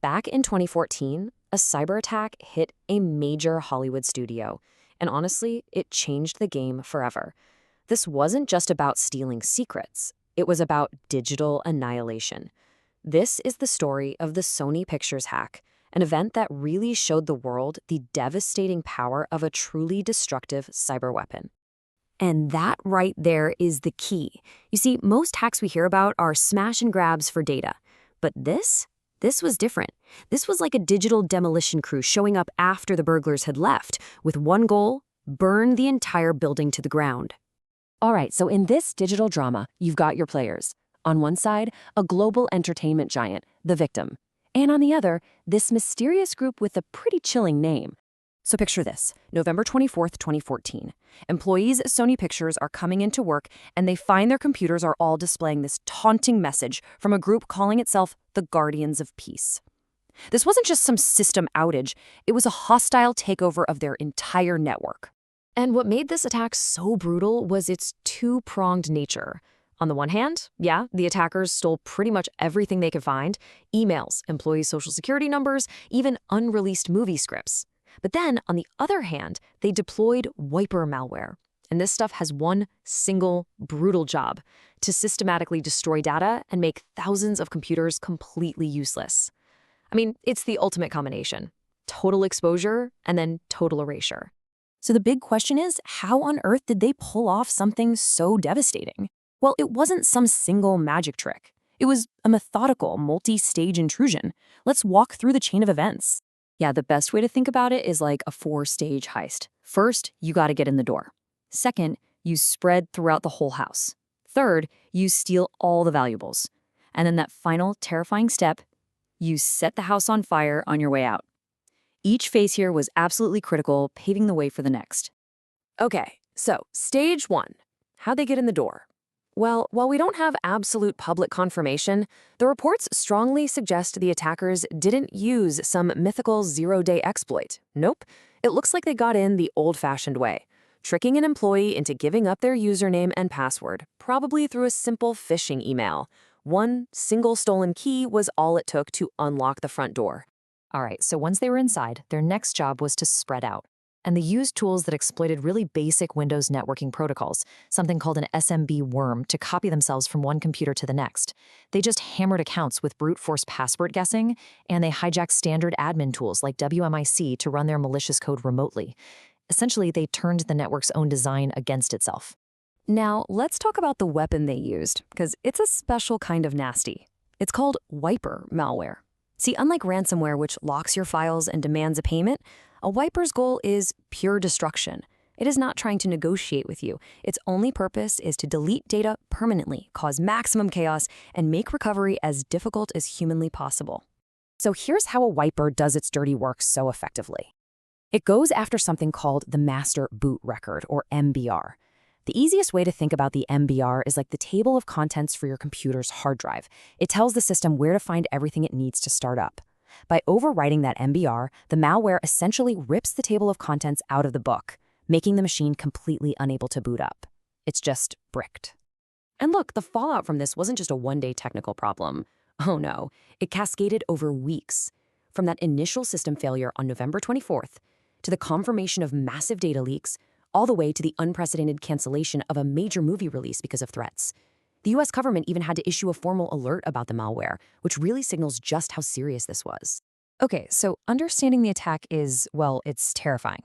Back in 2014, a cyber attack hit a major Hollywood studio, and honestly, it changed the game forever. This wasn't just about stealing secrets, it was about digital annihilation. This is the story of the Sony Pictures hack, an event that really showed the world the devastating power of a truly destructive cyber weapon. And that right there is the key. You see, most hacks we hear about are smash and grabs for data. But this was different. This was like a digital demolition crew showing up after the burglars had left, with one goal: burn the entire building to the ground. All right, so in this digital drama, you've got your players. On one side, a global entertainment giant, the victim. And on the other, this mysterious group with a pretty chilling name. So picture this, November 24th, 2014. Employees at Sony Pictures are coming into work and they find their computers are all displaying this taunting message from a group calling itself the Guardians of Peace. This wasn't just some system outage, it was a hostile takeover of their entire network. And what made this attack so brutal was its two-pronged nature. On the one hand, the attackers stole pretty much everything they could find: emails, employees' social security numbers, even unreleased movie scripts. But then, on the other hand, they deployed WIPER malware. And this stuff has one single, brutal job: to systematically destroy data and make thousands of computers completely useless. I mean, it's the ultimate combination: total exposure and then total erasure. So the big question is, how on earth did they pull off something so devastating? Well, it wasn't some single magic trick. It was a methodical, multi-stage intrusion. Let's walk through the chain of events. Yeah, the best way to think about it is like a 4-stage heist. First, you gotta get in the door. Second, you spread throughout the whole house. Third, you steal all the valuables. And then that final terrifying step, you set the house on fire on your way out. Each phase here was absolutely critical, paving the way for the next. Okay, so stage 1. How'd they get in the door? Well, while we don't have absolute public confirmation, the reports strongly suggest the attackers didn't use some mythical zero-day exploit. Nope, it looks like they got in the old-fashioned way, tricking an employee into giving up their username and password, probably through a simple phishing email. One single stolen key was all it took to unlock the front door. All right, so once they were inside, their next job was to spread out. And they used tools that exploited really basic Windows networking protocols, something called an SMB worm, to copy themselves from one computer to the next. They just hammered accounts with brute force password guessing, and they hijacked standard admin tools like WMIC to run their malicious code remotely. Essentially, they turned the network's own design against itself. Now, let's talk about the weapon they used, because it's a special kind of nasty. It's called WIPER malware. See, unlike ransomware, which locks your files and demands a payment, a WIPER's goal is pure destruction. It is not trying to negotiate with you. Its only purpose is to delete data permanently, cause maximum chaos, and make recovery as difficult as humanly possible. So here's how a WIPER does its dirty work so effectively. It goes after something called the master boot record, or MBR. The easiest way to think about the MBR is like the table of contents for your computer's hard drive. It tells the system where to find everything it needs to start up. By overwriting that MBR, the malware essentially rips the table of contents out of the book, making the machine completely unable to boot up. It's just bricked. And look, the fallout from this wasn't just a one-day technical problem. Oh no, it cascaded over weeks. From that initial system failure on November 24th, to the confirmation of massive data leaks, all the way to the unprecedented cancellation of a major movie release because of threats. The US government even had to issue a formal alert about the malware, which really signals just how serious this was. Okay, so understanding the attack is, well, it's terrifying.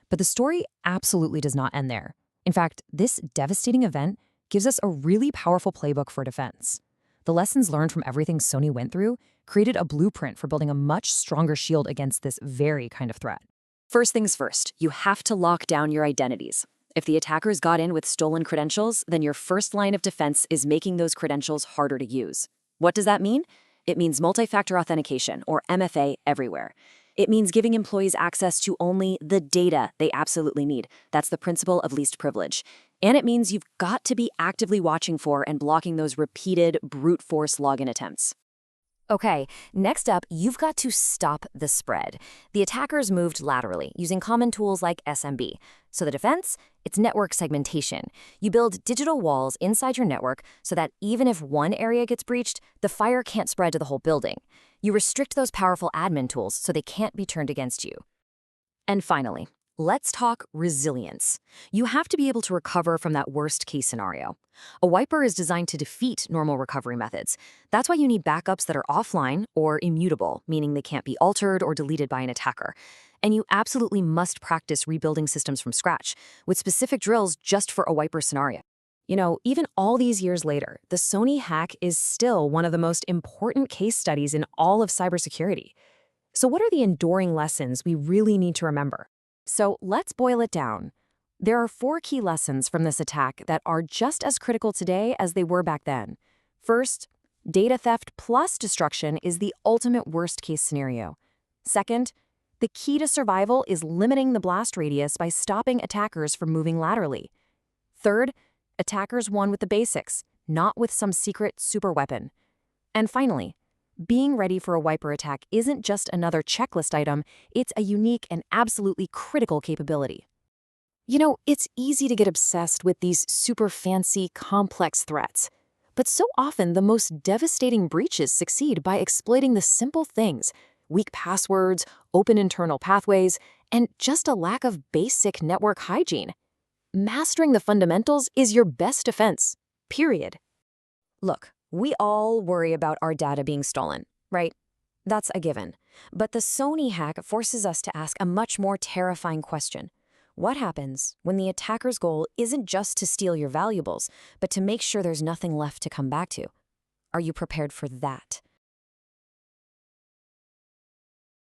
But the story absolutely does not end there. In fact, this devastating event gives us a really powerful playbook for defense. The lessons learned from everything Sony went through created a blueprint for building a much stronger shield against this very kind of threat. First things first, you have to lock down your identities. If the attackers got in with stolen credentials, then your first line of defense is making those credentials harder to use. What does that mean? It means multi-factor authentication, or MFA, everywhere. It means giving employees access to only the data they absolutely need. That's the principle of least privilege. And it means you've got to be actively watching for and blocking those repeated brute force login attempts. Okay, next up, you've got to stop the spread. The attackers moved laterally, using common tools like SMB. So the defense? It's network segmentation. You build digital walls inside your network so that even if one area gets breached, the fire can't spread to the whole building. You restrict those powerful admin tools so they can't be turned against you. And finally, let's talk resilience. You have to be able to recover from that worst-case scenario. A WIPER is designed to defeat normal recovery methods. That's why you need backups that are offline or immutable, meaning they can't be altered or deleted by an attacker. And you absolutely must practice rebuilding systems from scratch, with specific drills just for a WIPER scenario. You know, even all these years later, the Sony hack is still one of the most important case studies in all of cybersecurity. So what are the enduring lessons we really need to remember? So let's boil it down. There are 4 key lessons from this attack that are just as critical today as they were back then. First, data theft plus destruction is the ultimate worst-case scenario. Second, the key to survival is limiting the blast radius by stopping attackers from moving laterally. Third, attackers won with the basics, not with some secret superweapon. And finally, being ready for a WIPER attack isn't just another checklist item, it's a unique and absolutely critical capability. You know, it's easy to get obsessed with these super fancy, complex threats. But so often, the most devastating breaches succeed by exploiting the simple things: weak passwords, open internal pathways, and just a lack of basic network hygiene. Mastering the fundamentals is your best defense, period. Look, we all worry about our data being stolen, right? That's a given. But the Sony hack forces us to ask a much more terrifying question. What happens when the attacker's goal isn't just to steal your valuables, but to make sure there's nothing left to come back to? Are you prepared for that?